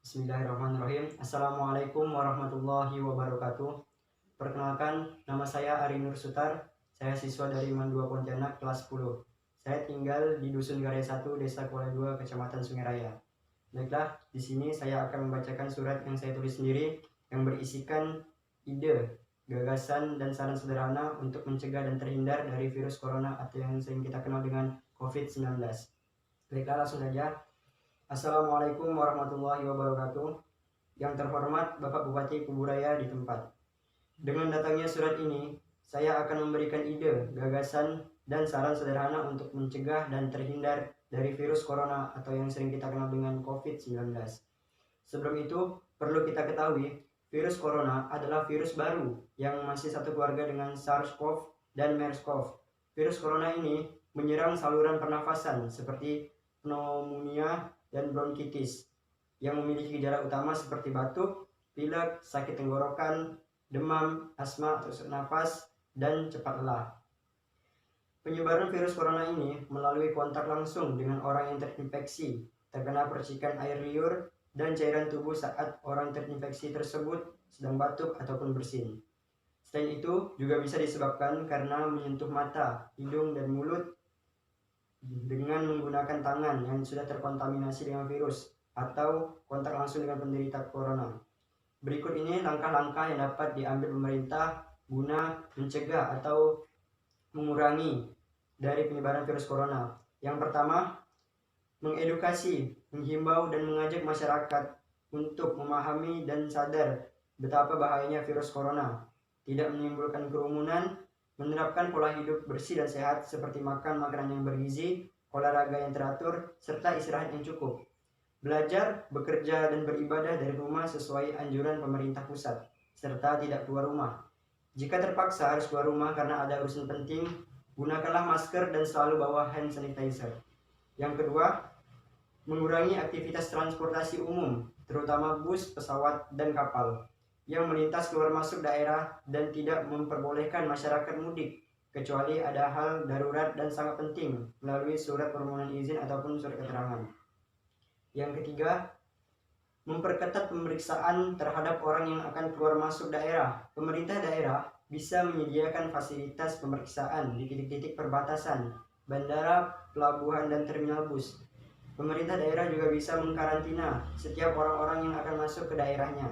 Bismillahirrahmanirrahim. Assalamualaikum warahmatullahi wabarakatuh. Perkenalkan, nama saya Ari Nur Sutar. Saya siswa dari IMAN 2 Pontianak kelas 10. Saya tinggal di Dusun Garaya 1, Desa Kuala 2, Kecamatan Sungai Raya. Baiklah, di sini saya akan membacakan surat yang saya tulis sendiri yang berisikan ide, gagasan, dan saran sederhana untuk mencegah dan terhindar dari virus corona atau yang sering kita kenal dengan COVID-19. Baiklah, langsung saja. Assalamualaikum warahmatullahi wabarakatuh. Yang terhormat Bapak Bupati Kuburaya di tempat. Dengan datangnya surat ini, saya akan memberikan ide, gagasan, dan saran sederhana untuk mencegah dan terhindar dari virus corona atau yang sering kita kenal dengan COVID-19. Sebelum itu, perlu kita ketahui, virus corona adalah virus baru yang masih satu keluarga dengan SARS-CoV dan MERS-CoV. Virus corona ini menyerang saluran pernafasan seperti pneumonia dan bronkitis yang memiliki gejala utama seperti batuk, pilek, sakit tenggorokan, demam, asma atau sesak nafas, dan cepat lelah. Penyebaran virus corona ini melalui kontak langsung dengan orang yang terinfeksi, terkena percikan air liur dan cairan tubuh saat orang terinfeksi tersebut sedang batuk ataupun bersin. Selain itu, juga bisa disebabkan karena menyentuh mata, hidung, dan mulut dengan menggunakan tangan yang sudah terkontaminasi dengan virus atau kontak langsung dengan penderita corona. Berikut ini langkah-langkah yang dapat diambil pemerintah guna mencegah atau mengurangi dari penyebaran virus corona. Yang pertama, mengedukasi, menghimbau dan mengajak masyarakat untuk memahami dan sadar betapa bahayanya virus corona, tidak menimbulkan kerumunan, menerapkan pola hidup bersih dan sehat seperti makan makanan yang bergizi, olahraga yang teratur, serta istirahat yang cukup. Belajar, bekerja, dan beribadah dari rumah sesuai anjuran pemerintah pusat, serta tidak keluar rumah. Jika terpaksa harus keluar rumah karena ada urusan penting, gunakanlah masker dan selalu bawa hand sanitizer. Yang kedua, mengurangi aktivitas transportasi umum, terutama bus, pesawat, dan kapal yang melintas keluar masuk daerah dan tidak memperbolehkan masyarakat mudik kecuali ada hal darurat dan sangat penting melalui surat permohonan izin ataupun surat keterangan. Yang ketiga, memperketat pemeriksaan terhadap orang yang akan keluar masuk daerah. Pemerintah daerah bisa menyediakan fasilitas pemeriksaan di titik-titik perbatasan, bandara, pelabuhan, dan terminal bus. Pemerintah daerah juga bisa mengkarantina setiap orang-orang yang akan masuk ke daerahnya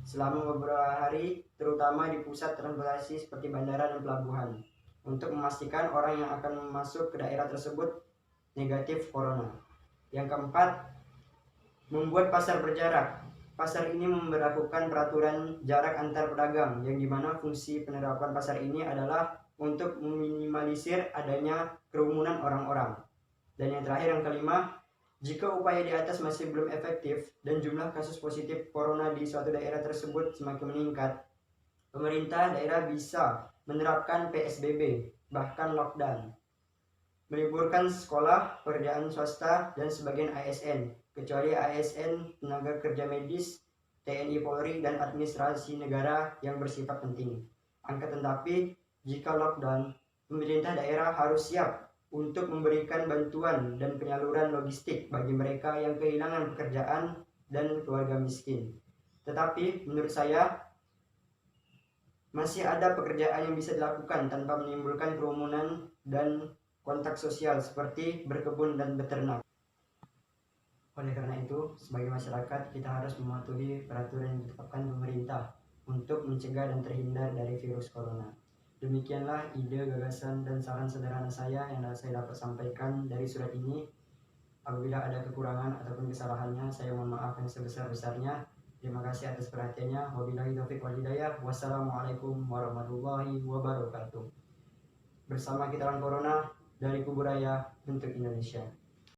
selama beberapa hari, terutama di pusat transportasi seperti bandara dan pelabuhan, untuk memastikan orang yang akan masuk ke daerah tersebut negatif corona. Yang keempat, membuat pasar berjarak. Pasar ini memberlakukan peraturan jarak antar pedagang, yang dimana fungsi penerapan pasar ini adalah untuk meminimalisir adanya kerumunan orang-orang. Dan yang terakhir, yang kelima, jika upaya di atas masih belum efektif dan jumlah kasus positif corona di suatu daerah tersebut semakin meningkat, pemerintah daerah bisa menerapkan PSBB, bahkan lockdown, meliburkan sekolah, pekerjaan swasta, dan sebagian ASN, kecuali ASN, tenaga kerja medis, TNI Polri, dan administrasi negara yang bersifat penting. Tetapi, jika lockdown, pemerintah daerah harus siap untuk memberikan bantuan dan penyaluran logistik bagi mereka yang kehilangan pekerjaan dan keluarga miskin. Tetapi menurut saya masih ada pekerjaan yang bisa dilakukan tanpa menimbulkan kerumunan dan kontak sosial seperti berkebun dan beternak. Oleh karena itu, sebagai masyarakat kita harus mematuhi peraturan yang ditetapkan pemerintah untuk mencegah dan terhindar dari virus corona. Demikianlah ide, gagasan, dan saran sederhana saya yang saya dapat sampaikan dari surat ini. Apabila ada kekurangan ataupun kesalahannya, saya mohon maaf yang sebesar-besarnya. Terima kasih atas perhatiannya. Wabillahi taufiq wal hidayah. Wassalamualaikum warahmatullahi wabarakatuh. Bersama kita lawan corona dari Kuburaya untuk Indonesia.